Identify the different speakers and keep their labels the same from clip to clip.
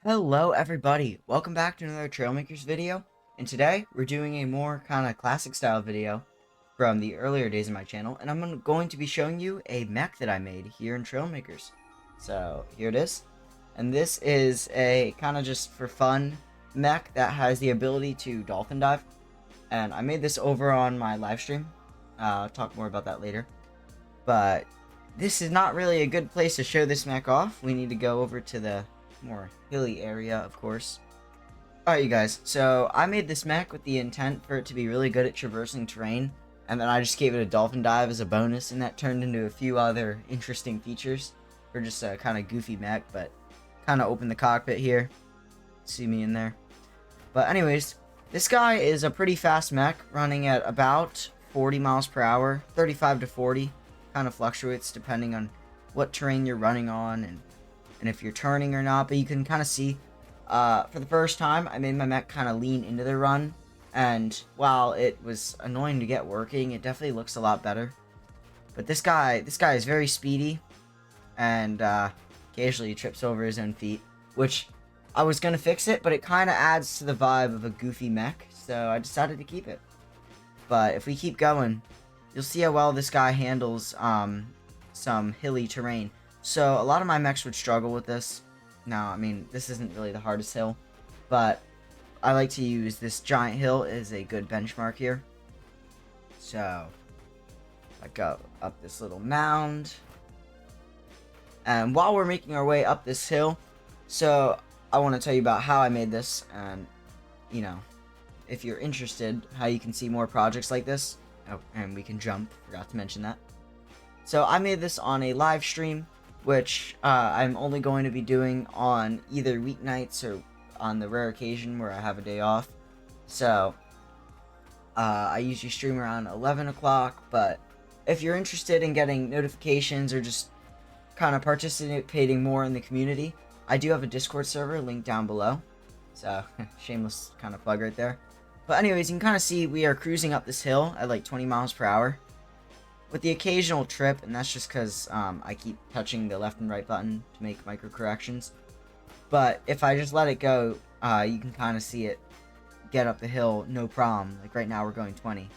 Speaker 1: Hello everybody, welcome back to another Trailmakers video, and today we're doing a more kind of classic style video from the earlier days of my channel, and I'm going to be showing you a mech that I made here in Trailmakers. So here it is, and this is a kind of just for fun mech that has the ability to dolphin dive, and I made this over on my live stream. I'll talk more about that later, but this is not really a good place to show this mech off. We need to go over to the more hilly area, of course. Alright, you guys, so I made this mech with the intent for it to be really good at traversing terrain, and then I just gave it a dolphin dive as a bonus, and that turned into a few other interesting features for just a kind of goofy mech, but kind of open the cockpit here. See me in there. But anyways, this guy is a pretty fast mech, running at about 40 miles per hour, 35 to 40, kind of fluctuates depending on what terrain you're running on and if you're turning or not, but you can kind of see, for the first time, I made my mech kind of lean into the run, and while it was annoying to get working, it definitely looks a lot better. But this guy is very speedy, and occasionally he trips over his own feet, which I was going to fix it, but it kind of adds to the vibe of a goofy mech, so I decided to keep it. But if we keep going, you'll see how well this guy handles some hilly terrain. So a lot of my mechs would struggle with this. Now, I mean, this isn't really the hardest hill, but I like to use this giant hill as a good benchmark here. So I go up this little mound, and while we're making our way up this hill, so I want to tell you about how I made this, and you know, if you're interested, how you can see more projects like this. Oh, and we can jump, forgot to mention that. So I made this on a live stream, which I'm only going to be doing on either weeknights or on the rare occasion where I have a day off. So I usually stream around 11 o'clock, but if you're interested in getting notifications or just kind of participating more in the community, I do have a Discord server linked down below. So shameless kind of plug right there. But anyways, you can kind of see we are cruising up this hill at like 20 miles per hour. With the occasional trip, and that's just because I keep touching the left and right button to make micro corrections. But if I just let it go, you can kind of see it get up the hill, no problem. Like right now we're going 20.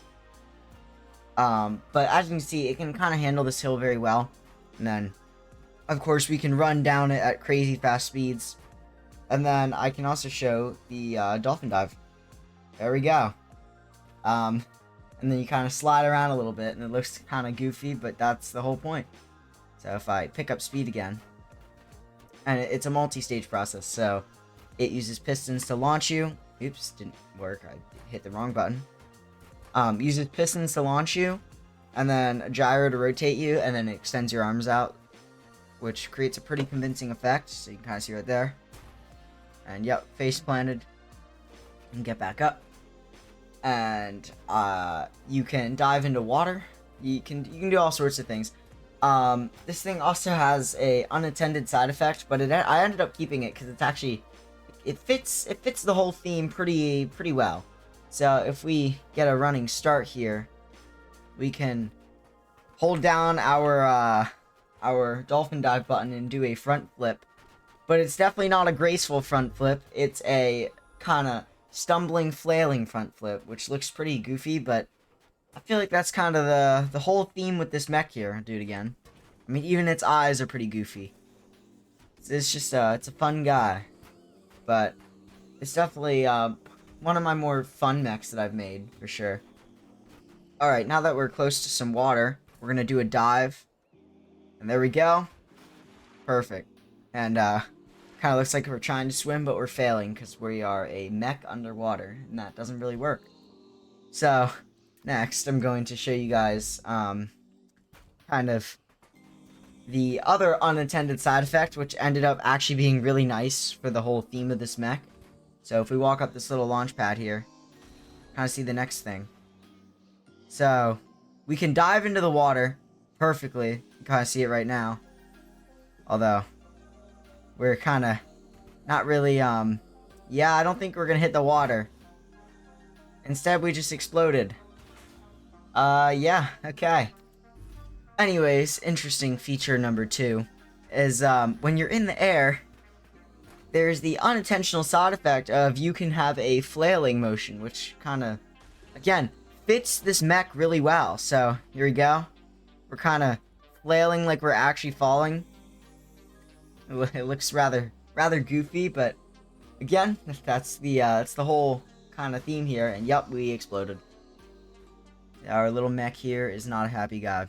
Speaker 1: But as you can see, it can kind of handle this hill very well. And then, of course, we can run down it at crazy fast speeds. And then I can also show the dolphin dive. There we go. And then you kind of slide around a little bit, and it looks kind of goofy, but that's the whole point. So if I pick up speed again, and it's a multi-stage process, so it uses pistons to launch you. Oops, didn't work. I hit the wrong button. Uses pistons to launch you, and then a gyro to rotate you, and then it extends your arms out, which creates a pretty convincing effect. So you can kind of see right there. And yep, face planted, and get back up. And you can dive into water. You can do all sorts of things. This thing also has a unattended side effect, but I ended up keeping it because it's actually it fits the whole theme pretty well. So if we get a running start here, we can hold down our dolphin dive button and do a front flip. But it's definitely not a graceful front flip. It's a kind of stumbling, flailing front flip, which looks pretty goofy, but I feel like that's kind of the whole theme with this mech here. I'll do it again. I mean, even its eyes are pretty goofy. It's just it's a fun guy, but it's definitely one of my more fun mechs that I've made for sure. All right, now that we're close to some water, we're gonna do a dive, and there we go. Perfect. And kind of looks like we're trying to swim, but we're failing because we are a mech underwater, and that doesn't really work. So, next, I'm going to show you guys kind of the other unattended side effect, which ended up actually being really nice for the whole theme of this mech. So, if we walk up this little launch pad here, kind of see the next thing. So, we can dive into the water perfectly. You can kind of see it right now. Although we're kind of not really, yeah, I don't think we're gonna hit the water. Instead, we just exploded. Yeah, okay. Anyways, interesting feature number 2 is, when you're in the air, there's the unintentional side effect of you can have a flailing motion, which kind of, again, fits this mech really well. So here we go. We're kind of flailing like we're actually falling. It looks rather goofy, but again, that's the whole kind of theme here. And yup, we exploded. Our little mech here is not a happy guy.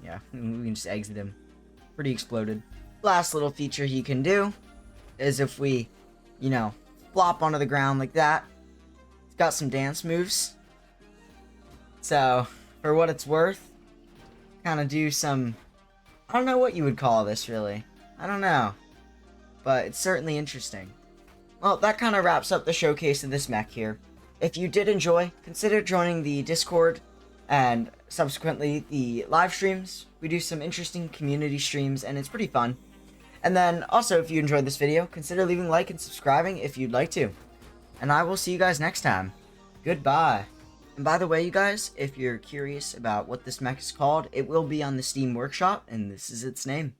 Speaker 1: Yeah, we can just exit him. Pretty exploded. Last little feature he can do is if we, flop onto the ground like that. It's got some dance moves. So, for what it's worth, kind of do some, I don't know what you would call this really. I don't know. But it's certainly interesting. Well, that kind of wraps up the showcase of this mech here. If you did enjoy, consider joining the Discord and subsequently the live streams. We do some interesting community streams and it's pretty fun. And then also, if you enjoyed this video, consider leaving a like and subscribing if you'd like to. And I will see you guys next time. Goodbye. And by the way, you guys, if you're curious about what this mech is called, it will be on the Steam Workshop, and this is its name.